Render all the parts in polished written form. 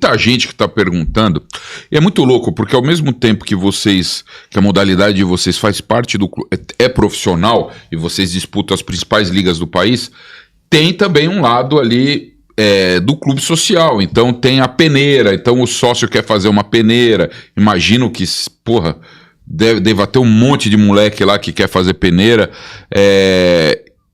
muita gente que está perguntando, e é muito louco, porque ao mesmo tempo que a modalidade de vocês faz parte do clube, é profissional, e vocês disputam as principais ligas do país, tem também um lado ali do clube social. Então tem a peneira, então o sócio quer fazer uma peneira, imagino que, porra, deva ter um monte de moleque lá que quer fazer peneira,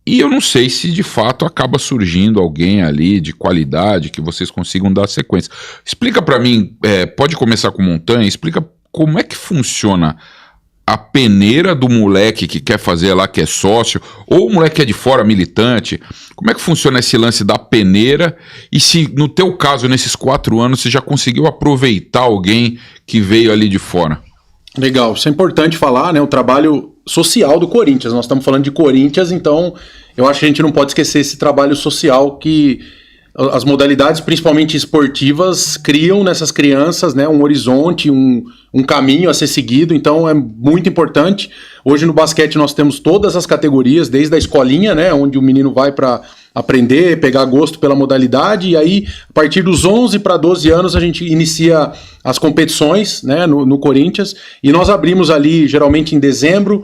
e eu não sei se de fato acaba surgindo alguém ali de qualidade que vocês consigam dar sequência. Explica para mim, pode começar com Montanha, explica como é que funciona a peneira do moleque que quer fazer lá, que é sócio, ou o moleque que é de fora, militante. Como é que funciona esse lance da peneira? E se, no teu caso, nesses 4 anos, você já conseguiu aproveitar alguém que veio ali de fora? Legal, isso é importante falar, né? O trabalho social do Corinthians. Nós estamos falando de Corinthians, então eu acho que a gente não pode esquecer esse trabalho social que as modalidades, principalmente esportivas, criam nessas crianças, né, um horizonte, um caminho a ser seguido. Então é muito importante. Hoje no basquete nós temos todas as categorias, desde a escolinha, né, onde o menino vai para aprender, pegar gosto pela modalidade, e aí a partir dos 11 para 12 anos a gente inicia as competições, né, no Corinthians, e nós abrimos ali geralmente em dezembro,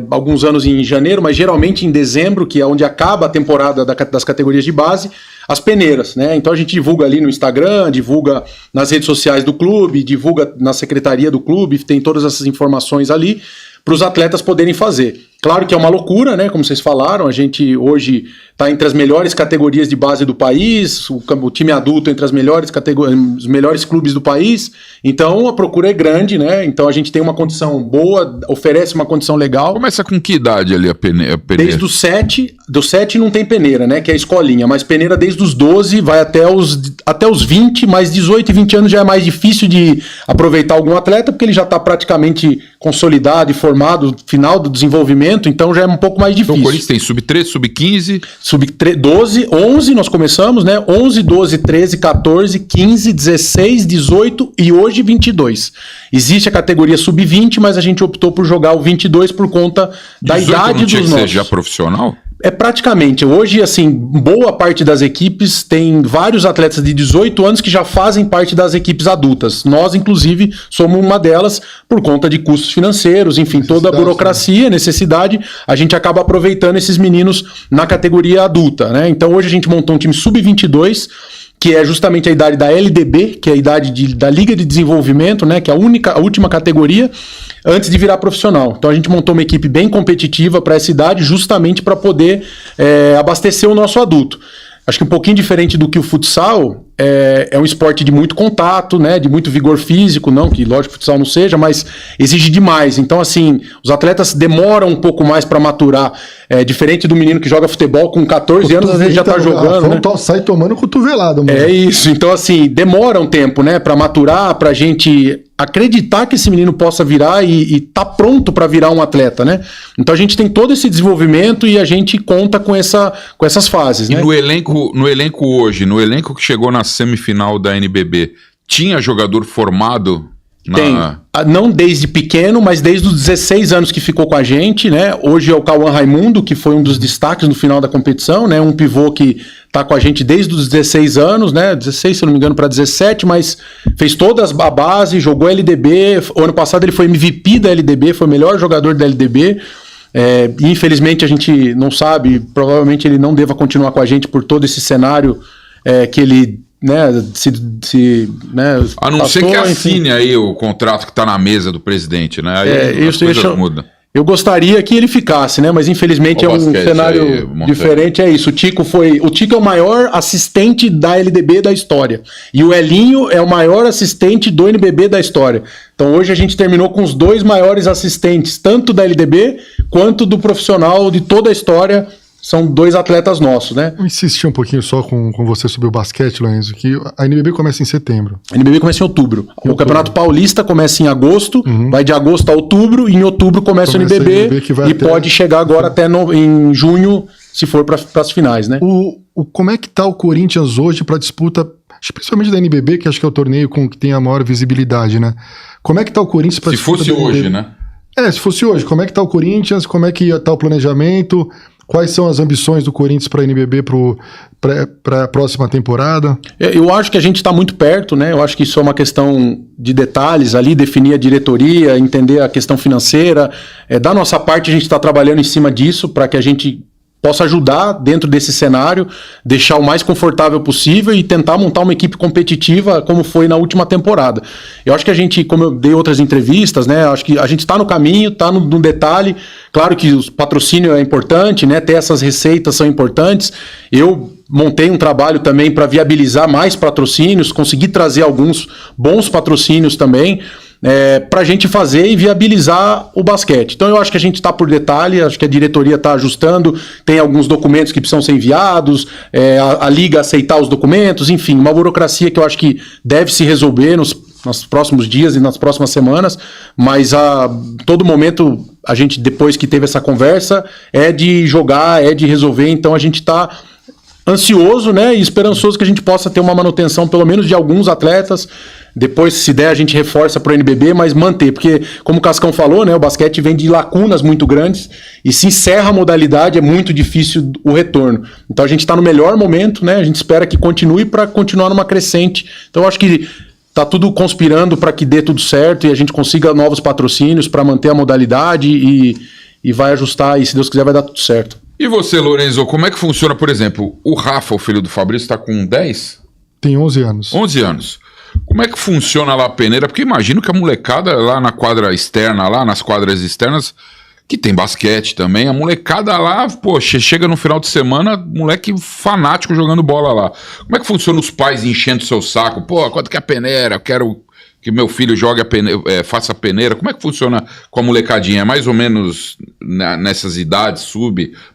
alguns anos em janeiro, mas geralmente em dezembro, que é onde acaba a temporada das categorias de base, as peneiras, né? Então a gente divulga ali no Instagram, divulga nas redes sociais do clube, divulga na secretaria do clube, tem todas essas informações ali para os atletas poderem fazer. Claro que é uma loucura, né? Como vocês falaram, a gente hoje está entre as melhores categorias de base do país, o time adulto entre as melhores os melhores clubes do país, então a procura é grande, né? Então a gente tem uma condição boa, oferece uma condição legal. Começa com que idade ali a peneira? Desde os 7, do 7 não tem peneira, né? Que é a escolinha, mas peneira desde os 12 vai até os 20, mas 18 e 20 anos já é mais difícil de aproveitar algum atleta, porque ele já está praticamente consolidado e formado, final do desenvolvimento, então já é um pouco mais difícil. Então o Corinthians tem sub-13, sub-15... Sub-12, 11 nós começamos, né? 11, 12, 13, 14, 15, 16, 18 e hoje 22. Existe a categoria sub-20, mas a gente optou por jogar o 22 por conta da idade dos nossos. Ser já profissional? Praticamente. Hoje, assim, boa parte das equipes tem vários atletas de 18 anos que já fazem parte das equipes adultas. Nós, inclusive, somos uma delas por conta de custos financeiros, enfim, toda a burocracia, necessidade, a gente acaba aproveitando esses meninos na categoria adulta, né? Então, hoje a gente montou um time sub-22, que é justamente a idade da LDB, que é a idade da Liga de Desenvolvimento, né, que é a última categoria, antes de virar profissional. Então a gente montou uma equipe bem competitiva para essa idade, justamente para poder abastecer o nosso adulto. Acho que um pouquinho diferente do que o futsal, é um esporte de muito contato, né, de muito vigor físico, não que lógico o futsal não seja, mas exige demais. Então assim, os atletas demoram um pouco mais para maturar, diferente do menino que joga futebol com 14 anos, às vezes já tá jogando, né? Sai tomando cotovelada, mano. É isso, então assim, demora um tempo, né, para maturar, pra gente acreditar que esse menino possa virar e tá pronto para virar um atleta, né? Então a gente tem todo esse desenvolvimento e a gente conta com essas fases, né? E no elenco hoje, no elenco que chegou na semifinal da NBB, tinha jogador formado? Tem, não desde pequeno, mas desde os 16 anos que ficou com a gente, né? Hoje é o Cauã Raimundo, que foi um dos destaques no final da competição, né? Um pivô que tá com a gente desde os 16 anos, né? 16, se eu não me engano, para 17, mas fez toda a base, jogou LDB. O ano passado ele foi MVP da LDB, foi o melhor jogador da LDB. Infelizmente a gente não sabe, provavelmente ele não deva continuar com a gente por todo esse cenário que ele... né, a não ser que assine aí o contrato que está na mesa do presidente, né? Aí as coisas mudam. Eu gostaria que ele ficasse, né? Mas infelizmente é um cenário diferente. É isso. O Tico é o maior assistente da LDB da história. E o Elinho é o maior assistente do NBB da história. Então hoje a gente terminou com os 2 maiores assistentes, tanto da LDB quanto do profissional de toda a história. São 2 atletas nossos, né? Eu insisti um pouquinho só com você sobre o basquete, Lorenzo, que a NBB começa em setembro. A NBB começa em outubro. O Campeonato Paulista começa em agosto, vai de agosto a outubro, e em outubro começa o NBB e pode chegar agora até em junho, se for para as finais, né? Como é que tá o Corinthians hoje para disputa, principalmente da NBB, que acho que é o torneio que tem a maior visibilidade, né? Como é que tá o Corinthians para disputa da NBB? Se fosse hoje, né? Se fosse hoje, como é que tá o Corinthians, como é que tá o planejamento, Quais são as ambições do Corinthians para a NBB para a próxima temporada? Eu acho que a gente está muito perto, né? Eu acho que isso é uma questão de detalhes ali, definir a diretoria, entender a questão financeira. Da nossa parte, a gente está trabalhando em cima disso para que a gente possa ajudar dentro desse cenário, deixar o mais confortável possível e tentar montar uma equipe competitiva como foi na última temporada. Eu acho que a gente, como eu dei outras entrevistas, né, acho que a gente está no caminho, está no detalhe. Claro que o patrocínio é importante, né, ter essas receitas são importantes. Eu montei um trabalho também para viabilizar mais patrocínios, conseguir trazer alguns bons patrocínios também, para a gente fazer e viabilizar o basquete. Então eu acho que a gente está por detalhe, acho que a diretoria está ajustando, tem alguns documentos que precisam ser enviados, a liga aceitar os documentos, enfim, uma burocracia que eu acho que deve se resolver nos próximos dias e nas próximas semanas, mas a todo momento a gente, depois que teve essa conversa, é de jogar, é de resolver, então a gente está ansioso, né, e esperançoso que a gente possa ter uma manutenção pelo menos de alguns atletas. Depois, se der, a gente reforça para o NBB, mas manter, porque, como o Cascão falou, né, o basquete vem de lacunas muito grandes e se encerra a modalidade, é muito difícil o retorno. Então a gente está no melhor momento, né, a gente espera que continue para continuar numa crescente. Então eu acho que está tudo conspirando para que dê tudo certo e a gente consiga novos patrocínios para manter a modalidade e vai ajustar e, se Deus quiser, vai dar tudo certo. E você, Lorenzo, como é que funciona, por exemplo, o Rafa, o filho do Fabrício, está com 10? Tem 11 anos. 11 anos. Como é que funciona lá a peneira? Porque imagino que a molecada lá na quadra externa, lá nas quadras externas, que tem basquete também, a molecada lá, poxa, chega no final de semana, moleque fanático jogando bola lá. Como é que funciona os pais enchendo seu saco? Pô, quanto que é a peneira? Eu quero que meu filho jogue faça a peneira. Como é que funciona com a molecadinha? É mais ou menos nessas idades,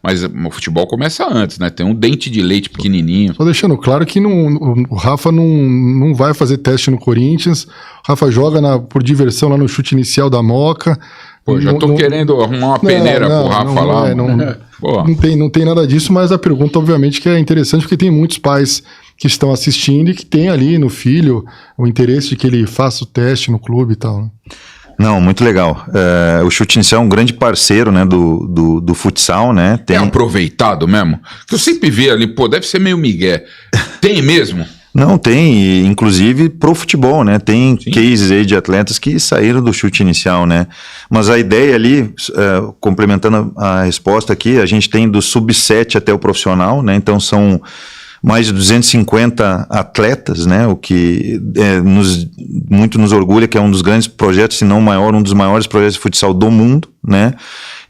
mas o futebol começa antes, né? Tem um dente de leite pequenininho. Só deixando claro que o Rafa não vai fazer teste no Corinthians. O Rafa joga por diversão lá no chute inicial da Moca. Pô, já tô querendo arrumar uma peneira pro Rafa lá. Não tem nada disso, mas a pergunta, obviamente, que é interessante, porque tem muitos pais que estão assistindo e que tem ali no filho o interesse de que ele faça o teste no clube e tal, né? Não, muito legal. O chute inicial é um grande parceiro, né, do futsal, né? É aproveitado mesmo? Que eu sempre vi ali, pô, deve ser meio migué. Tem mesmo? Não, tem, inclusive pro futebol, né? Tem cases aí de atletas que saíram do chute inicial, né? Mas a ideia ali, complementando a resposta aqui, a gente tem do sub-7 até o profissional, né? Então são mais de 250 atletas, né? O que muito nos orgulha, que é um dos grandes projetos, se não o maior, um dos maiores projetos de futsal do mundo, né?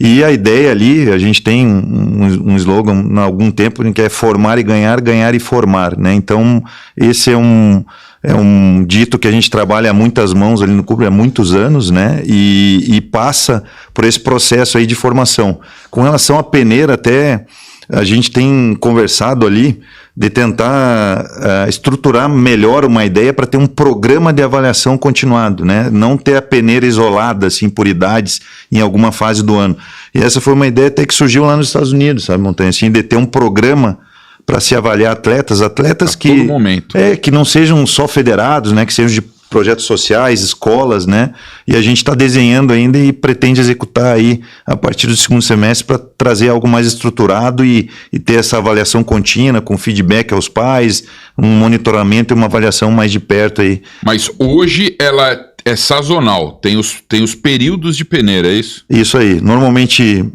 E a ideia ali, a gente tem um slogan há algum tempo, que é formar e ganhar, ganhar e formar, né? Então, esse é um dito que a gente trabalha a muitas mãos ali no clube há muitos anos, né? E passa por esse processo aí de formação. Com relação à peneira, até a gente tem conversado ali de tentar estruturar melhor uma ideia para ter um programa de avaliação continuado, né? Não ter a peneira isolada, assim, por idades em alguma fase do ano. E essa foi uma ideia até que surgiu lá nos Estados Unidos, sabe, Montanha? Assim, de ter um programa para se avaliar atletas que todo momento. Que não sejam só federados, né? Que sejam de projetos sociais, escolas, né? E a gente está desenhando ainda e pretende executar aí a partir do segundo semestre para trazer algo mais estruturado e ter essa avaliação contínua, com feedback aos pais, um monitoramento e uma avaliação mais de perto aí. Mas hoje ela é sazonal, tem os períodos de peneira, é isso? Isso aí, normalmente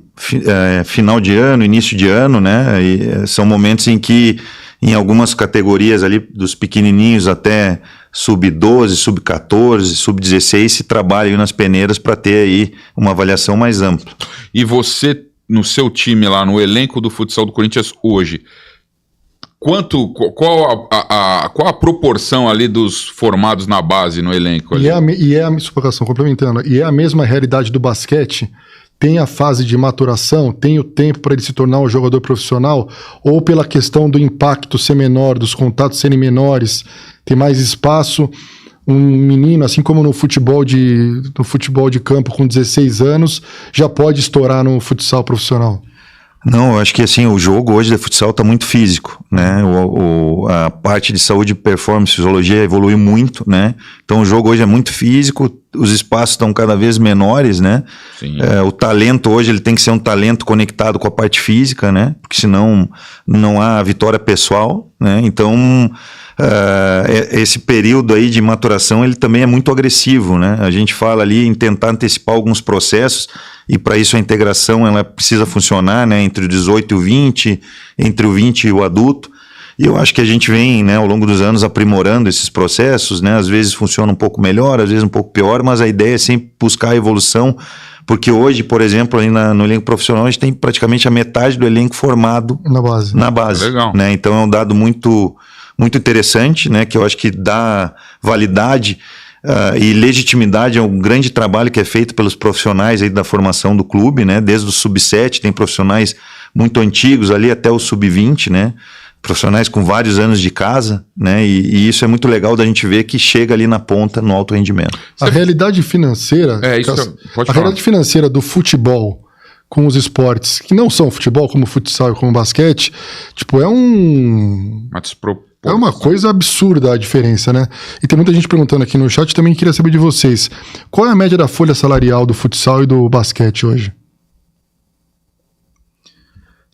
final de ano, início de ano, né? E são momentos em que em algumas categorias ali, dos pequenininhos até sub-12, sub-14, sub-16, se trabalha aí nas peneiras para ter aí uma avaliação mais ampla. E você, no seu time lá, no elenco do futsal do Corinthians hoje, qual a proporção ali dos formados na base no elenco? Ali? Complementando, e é a mesma realidade do basquete? Tem a fase de maturação, tem o tempo para ele se tornar um jogador profissional, ou pela questão do impacto ser menor, dos contatos serem menores, tem mais espaço, um menino, assim como no futebol de campo com 16 anos, já pode estourar no futsal profissional? Não, eu acho que assim, o jogo hoje de futsal está muito físico, né? A parte de saúde, performance, fisiologia evoluiu muito, né? Então o jogo hoje é muito físico, os espaços estão cada vez menores, né? Sim. O talento hoje ele tem que ser um talento conectado com a parte física, né? Porque senão não há vitória pessoal, né? Então esse período aí de maturação ele também é muito agressivo, né? A gente fala ali em tentar antecipar alguns processos e para isso a integração ela precisa funcionar, né? Entre o 18 e o 20, entre o 20 e o adulto. E eu acho que a gente vem, né, ao longo dos anos aprimorando esses processos, né? Às vezes funciona um pouco melhor, às vezes um pouco pior, mas a ideia é sempre buscar a evolução, porque hoje, por exemplo, ali no elenco profissional, a gente tem praticamente a metade do elenco formado na base. Legal. Né? Então é um dado muito, muito interessante, né? Que eu acho que dá validade e legitimidade ao grande trabalho que é feito pelos profissionais aí da formação do clube, né? Desde o sub-7, tem profissionais muito antigos ali até o sub-20, né? Profissionais com vários anos de casa, né? E isso é muito legal da gente ver que chega ali na ponta no alto rendimento. A realidade financeira, pode a realidade financeira do futebol com os esportes que não são futebol, como futsal e como basquete, tipo, é uma coisa absurda a diferença, né? E tem muita gente perguntando aqui no chat, também queria saber de vocês. Qual é a média da folha salarial do futsal e do basquete hoje?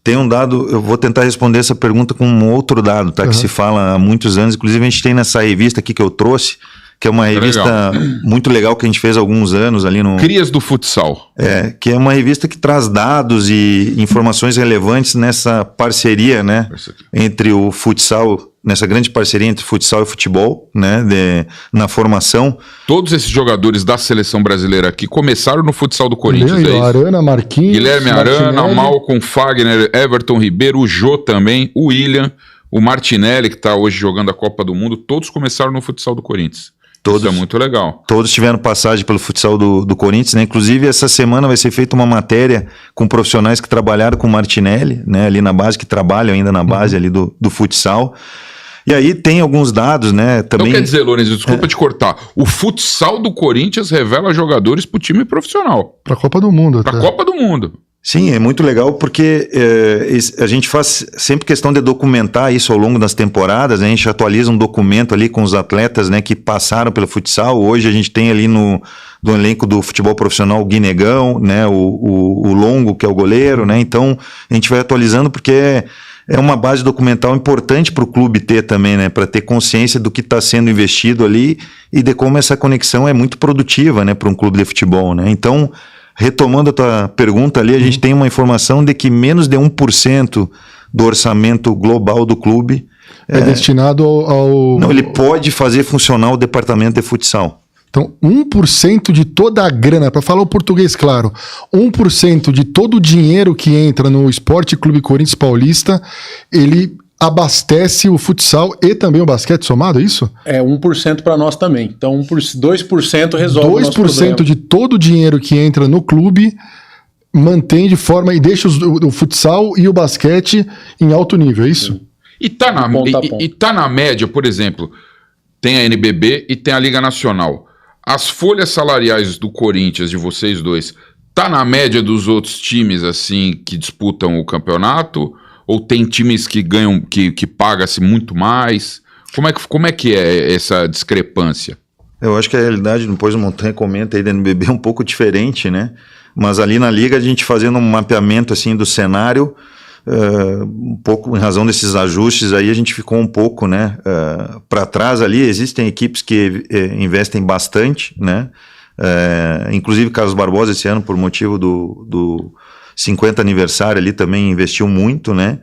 Tem um dado, eu vou tentar responder essa pergunta com um outro dado, tá? Que se fala há muitos anos. Inclusive a gente tem nessa revista aqui que eu trouxe, que é uma revista muito legal que a gente fez há alguns anos ali no... Crias do Futsal. Que é uma revista que traz dados e informações relevantes nessa parceria, né? Entre o futsal, nessa grande parceria entre futsal e futebol, né? Na formação. Todos esses jogadores da seleção brasileira aqui começaram no futsal do Corinthians. Arana, Marquinhos, Guilherme Arana, Malcolm, Fagner, Everton Ribeiro, o Jô também, o William, o Martinelli, que está hoje jogando a Copa do Mundo, todos começaram no futsal do Corinthians. Isso é muito legal. Todos tiveram passagem pelo futsal do Corinthians, né? Inclusive, essa semana vai ser feita uma matéria com profissionais que trabalharam com o Martinelli, né? Ali na base, que trabalham ainda na base ali do futsal. E aí tem alguns dados, né? Também... Então quer dizer, Lourenço, desculpa te cortar, o futsal do Corinthians revela jogadores pro time profissional. Pra Copa do Mundo. Pra Copa do Mundo. Sim, é muito legal porque a gente faz sempre questão de documentar isso ao longo das temporadas, né? A gente atualiza um documento ali com os atletas, né, que passaram pelo futsal. Hoje a gente tem ali no elenco do futebol profissional o Guinegão, né, o Longo, que é o goleiro, né? Então a gente vai atualizando porque é uma base documental importante para o clube ter também, né, para ter consciência do que está sendo investido ali e de como essa conexão é muito produtiva, né, para um clube de futebol, né? Então, retomando a tua pergunta ali, a gente tem uma informação de que menos de 1% do orçamento global do clube é destinado ao... Não, ele pode fazer funcionar o departamento de futsal. Então, 1% de toda a grana, para falar o português claro, 1% de todo o dinheiro que entra no Esporte Clube Corinthians Paulista, ele abastece o futsal e também o basquete somado, é isso? É 1% para nós também. Então 2% resolve o nosso problema. 2% de todo o dinheiro que entra no clube mantém de forma e deixa o futsal e o basquete em alto nível, é isso? E tá na média, por exemplo, tem a NBB e tem a Liga Nacional. As folhas salariais do Corinthians, de vocês dois, tá na média dos outros times assim que disputam o campeonato? Ou tem times que ganham, que paga-se muito mais? Como é que é essa discrepância? Eu acho que a realidade, depois o Montanha comenta aí da NBB, é um pouco diferente, né? Mas ali na Liga, a gente fazendo um mapeamento assim do cenário, um pouco em razão desses ajustes aí, a gente ficou um pouco, né, para trás ali. Existem equipes que investem bastante, né? Inclusive Carlos Barbosa esse ano, por motivo do 50 aniversário ali, também investiu muito, né?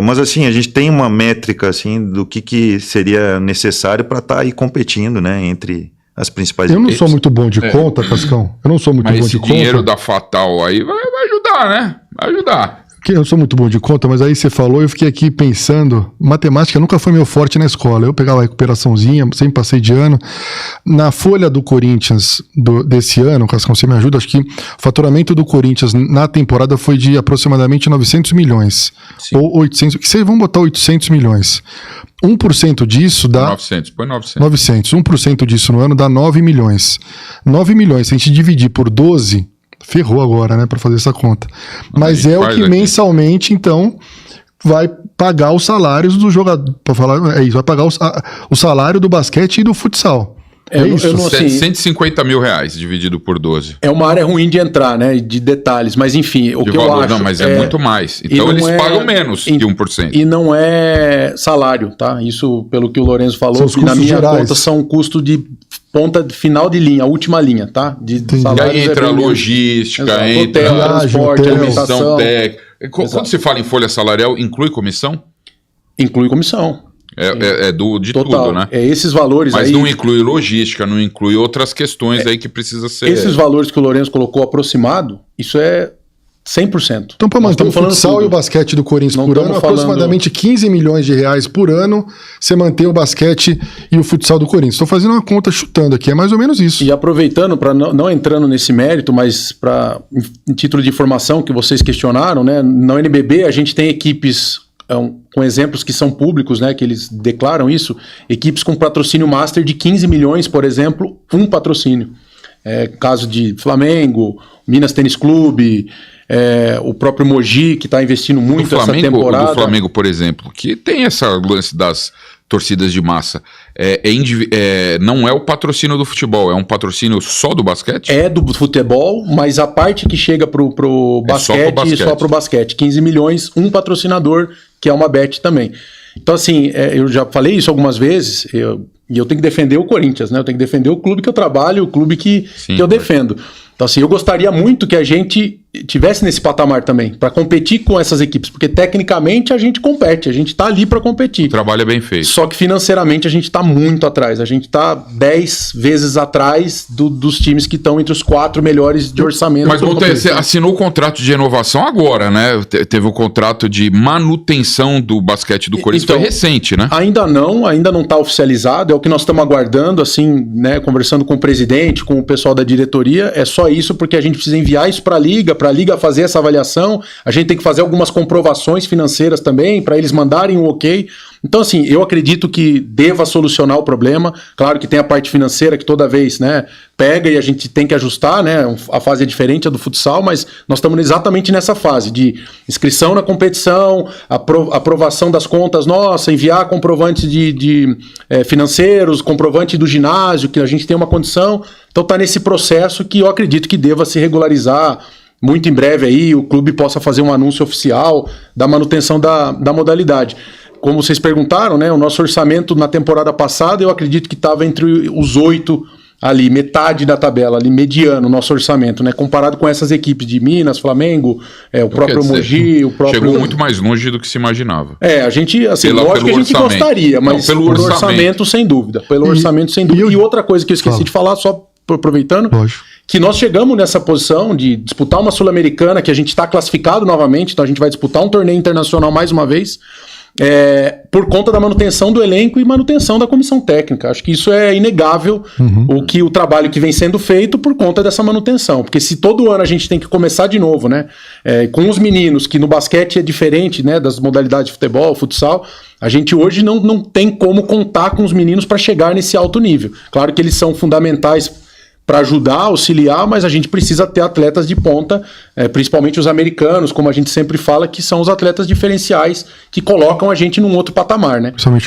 Mas assim, a gente tem uma métrica assim do que seria necessário para estar aí competindo, né, entre as principais equipes. Eu não sou muito bom de conta, Cascão. Eu não sou muito bom de conta. Mas esse dinheiro da Fatal aí vai ajudar, né? Vai ajudar. Eu não sou muito bom de conta, mas aí você falou, eu fiquei aqui pensando, matemática nunca foi meu forte na escola, eu pegava a recuperaçãozinha, sempre passei de ano. Na folha do Corinthians desse ano, Cascão, você me ajuda, acho que o faturamento do Corinthians na temporada foi de aproximadamente 900 milhões, sim, ou 800, que vocês vão botar 800 milhões. 1% disso dá... 900, põe 900. 900, 1% disso no ano dá 9 milhões. 9 milhões, se a gente dividir por 12... Ferrou agora, né, para fazer essa conta. Mas é o que aqui mensalmente, então, vai pagar os salários do jogador. Para falar, é isso, vai pagar o salário do basquete e do futsal. É isso. Eu não, assim, 150 mil reais dividido por 12. É uma área ruim de entrar, né? De detalhes, mas enfim, o De que valor, eu acho... não, mas é muito mais. Então eles pagam menos que 1%. E não é salário, tá? Isso, pelo que o Lorenzo falou, São na minha gerais. conta, são custo de ponta final de linha, a última linha, tá? De E salários aí entra bem menos. logística, Exato. entra Hotel, viagem, transporte, hotel. comissão alimentação. técnica. Quando você fala em folha salarial, inclui comissão? Inclui comissão. De Total. tudo, né? É esses valores Mas aí... não inclui logística, não inclui outras questões aí que precisa ser... Esses valores que o Lorenzo colocou aproximado, isso é 100%. Então, para Nós manter o estamos falando futsal tudo. e o basquete do Corinthians Não por ano, estamos falando- aproximadamente 15 milhões de reais por ano, você mantém o basquete e o futsal do Corinthians. Estou fazendo uma conta chutando aqui, é mais ou menos isso. E aproveitando, para não entrando nesse mérito, mas em título de informação que vocês questionaram, né? Na NBB a gente tem equipes com exemplos que são públicos, né? Que eles declaram isso, equipes com patrocínio master de 15 milhões, por exemplo, um patrocínio. Caso de Flamengo, Minas Tênis Clube, o próprio Mogi, que está investindo muito essa temporada. Do Flamengo, por exemplo, que tem essa lance das torcidas de massa, não é o patrocínio do futebol, é um patrocínio só do basquete? É do futebol, mas a parte que chega pro basquete, só pro basquete. 15 milhões, um patrocinador, que é uma bet também. Então, assim, eu já falei isso algumas vezes, e eu tenho que defender o Corinthians, né? Eu tenho que defender o clube que eu trabalho, o clube que eu defendo. Então, assim, eu gostaria muito que a gente tivesse nesse patamar também, para competir com essas equipes, porque tecnicamente a gente compete, a gente tá ali para competir. O trabalho é bem feito. Só que financeiramente a gente tá muito atrás, a gente tá 10 vezes atrás dos times que estão entre os 4 melhores de orçamento. Mas você assinou o contrato de renovação agora, né? Teve o contrato de manutenção do basquete do Corinthians, então, foi recente, né? Ainda não tá oficializado, é o que nós estamos aguardando, assim, né, conversando com o presidente, com o pessoal da diretoria, é só isso, porque a gente precisa enviar isso para a Liga fazer essa avaliação, a gente tem que fazer algumas comprovações financeiras também, para eles mandarem o ok. Então, assim, eu acredito que deva solucionar o problema. Claro que tem a parte financeira que toda vez, né, pega e a gente tem que ajustar, né? A fase é diferente a do futsal, mas nós estamos exatamente nessa fase de inscrição na competição, aprovação das contas nossa, enviar comprovantes de financeiros, comprovante do ginásio, que a gente tem uma condição. Então está nesse processo que eu acredito que deva se regularizar muito em breve aí, o clube possa fazer um anúncio oficial da manutenção da modalidade. Como vocês perguntaram, né, o nosso orçamento na temporada passada, eu acredito que estava entre os 8 ali, metade da tabela, ali, mediano, o nosso orçamento, né, comparado com essas equipes de Minas, Flamengo, o próprio Mogi, o próprio... Chegou muito mais longe do que se imaginava. A gente, assim, lógico que a gente gostaria, mas não, pelo orçamento, sem dúvida. Pelo orçamento, sem dúvida. E outra coisa que eu esqueci de falar, só aproveitando, que nós chegamos nessa posição de disputar uma Sul-Americana, que a gente está classificado novamente, então a gente vai disputar um torneio internacional mais uma vez, por conta da manutenção do elenco e manutenção da comissão técnica. Acho que isso é inegável, o trabalho que vem sendo feito por conta dessa manutenção. Porque se todo ano a gente tem que começar de novo, né, com os meninos, que no basquete é diferente, né, das modalidades de futebol, futsal, a gente hoje não tem como contar com os meninos para chegar nesse alto nível. Claro que eles são fundamentais para ajudar, auxiliar, mas a gente precisa ter atletas de ponta, principalmente os americanos, como a gente sempre fala, que são os atletas diferenciais que colocam a gente num outro patamar, né? Principalmente